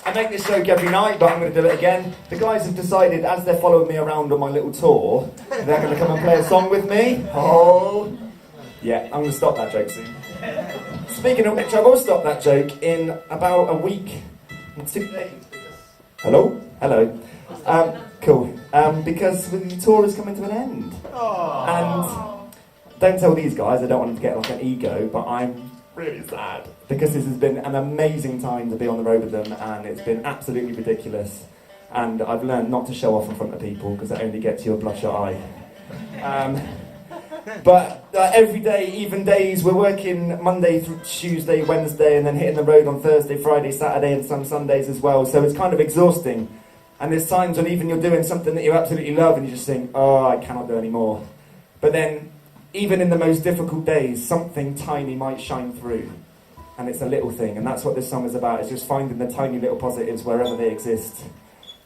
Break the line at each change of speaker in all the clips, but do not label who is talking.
I make this joke every night, but I'm going to do it again. The guys have decided, as they're following me around on my little tour, they're going to come and play a song with me. Oh, yeah, I'm going to stop that joke soon. Speaking of which, I will stop that joke in about a week and 2 days. Hello? Hello. Cool. Because the tour is coming to an end. Aww. And don't tell these guys, I don't want them to get like an ego, but I'm really sad. Because this has been an amazing time to be on the road with them, and it's been absolutely ridiculous. And I've learned not to show off in front of people, because it only gets you a bloodshot eye. But every day, even days, we're working Monday through Tuesday, Wednesday, and then hitting the road on Thursday, Friday, Saturday, and some Sundays as well. So it's kind of exhausting. And there's times when even you're doing something that you absolutely love, and you just think, oh, I cannot do any more. But then, even in the most difficult days, something tiny might shine through. And it's a little thing, and that's what this song is about. It's just finding the tiny little positives wherever they exist.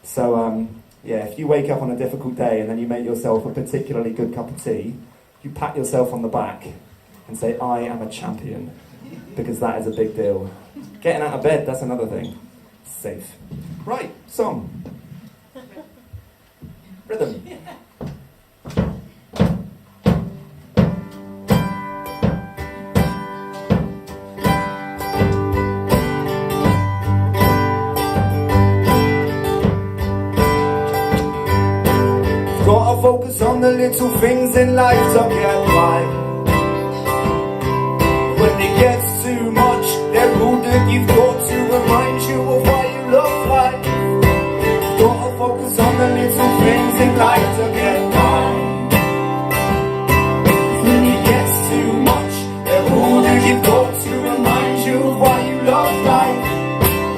So, yeah, if you wake up on a difficult day and then you make yourself a particularly good cup of tea, you pat yourself on the back and say, I am a champion, because that is a big deal. Getting out of bed, that's another thing. Safe. Right, song. Rhythm. Gotta focus on the little things in life to get by. When it gets too much, they're all that you've got to remind you of why you love life. Gotta focus on the little things in life to get by. When it gets too much, they're all that you've got to remind you of why you love life.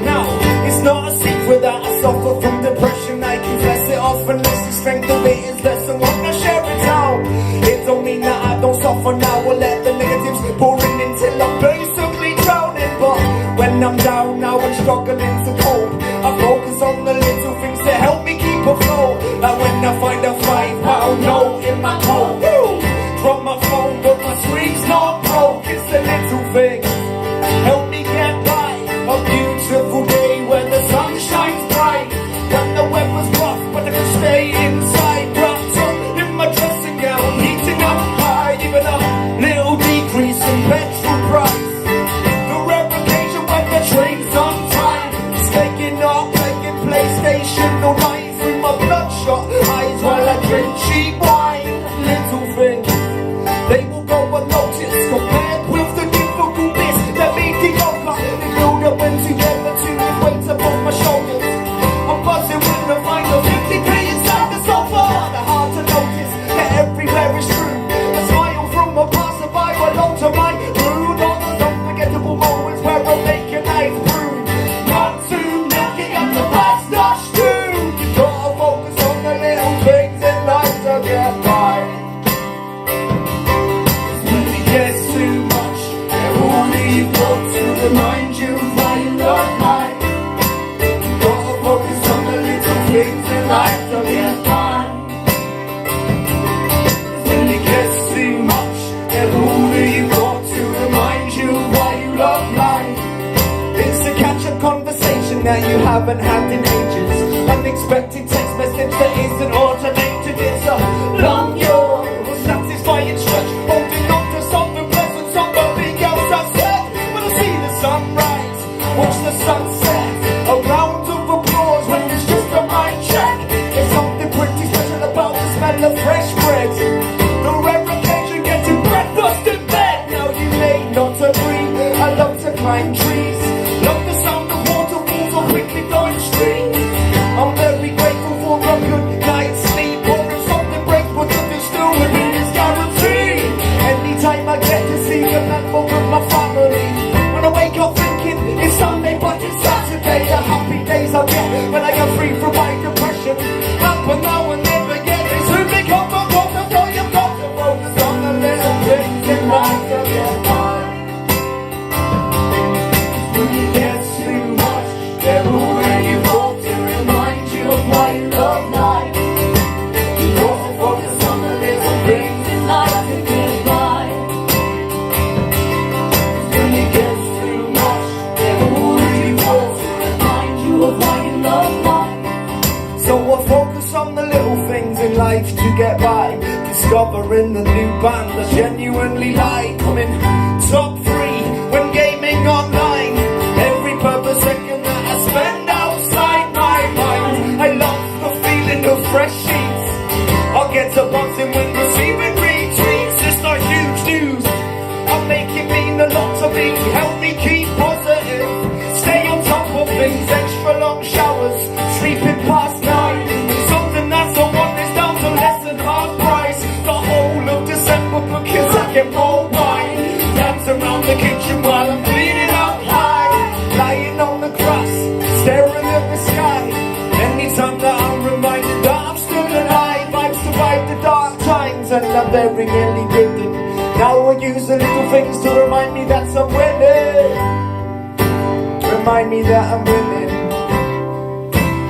Now, it's not a secret that I suffer from depression. I confess it often, unless the strength of it is less than what I share it out. It don't mean that I don't suffer now. I'll let the negatives pouring until I'm basically drowning. But when I'm down now and struggling to cope, I focus on the little things that help me keep afloat. Like when I find a £5 note in my coat, drop my phone but my screen's not broke. It's the little things help me get by. A beautiful day when the sun shines bright. When the weather's rough, but I can stay inside. Wrapped up in my dressing gown, heating up high. Even a little decrease in petrol price. The rare occasion when the train's on time. Staking up, playing PlayStation all night through my bloodshot eyes while I drink cheap wine. Little things, they will go unnoticed compared with the difficult bits that make it over. They build up when together to live weights above my shoulders. I'm buzzing when I find a 50p inside the sofa. They're hard to notice, that everywhere is true. A smile from a passerby belong to my mood. All those unforgettable moments where I make a nice brew. Not too many of the life's not true. You gotta focus on the little things in life to get by. When it gets too much, they're all that you've got to remind you why you love life. Focus on the little things in life to get by. When it gets too much, they're all that you've got to remind you why you love life. It's a catch-up conversation that you haven't had in ages. Unexpected text message that isn't automated. It's a long yawn, satisfying stretch, holding on to something pleasant, something else I said. When I see the sunrise, watch the sunset, a round of applause when it's just a mic check. There's something pretty special about the smell of fresh bread. The rare occasion getting breakfast in bed. Now you may not agree, I love to climb trees, love the sound of waterfalls or quickly flowing streams. I'm very grateful for a good night's sleep, or if something breaks but nothing still within is guaranteed. Anytime I get to see a member of my family, when I wake up thinking it's Sunday but it's Saturday. The happy days I get when I get free from my depression. Happen now and never again. They soon become a problem, so you've got to focus on the little things in life to get by. discovering the new band I genuinely like. I'm in top 3 when gaming online. Every purple second that I spend outside my mind. I love the feeling of fresh sheets. I'll get to buzzing when receiving retweets. It's not huge news, I'll make it mean a lot to me. Help me keep positive, stay on top of things. Extra long showers, sleeping past 9. Something that's the one is down to less than half price. The whole of December because I get more wine. Dance around the kitchen while I'm cleaning up high. Lying on the grass, staring at the sky. Anytime that I'm reminded that I'm still alive, I've survived the dark times and I'm very nearly driven. Now I use the little things to remind me that I'm winning. Remind me that I'm winning.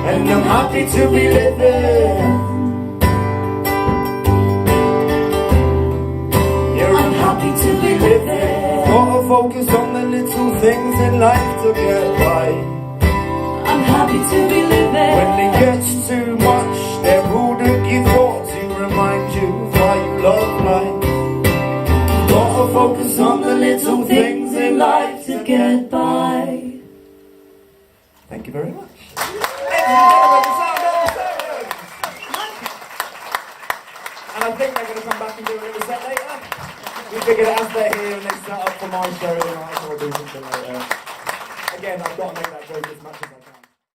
And I'm happy to be living. Yeah, I'm happy to be living. Gotta focus on the little things in life to get by.
I'm happy to be living.
When it gets too much, they're all to give thought to remind you why you love life. Gotta focus on the little things in life to get by. Thank you very much. And I think they're going to come back and do a little set later. We figured as they're here and they set up for my show tonight, so we'll do something later. Again, I've got to make that joke as much as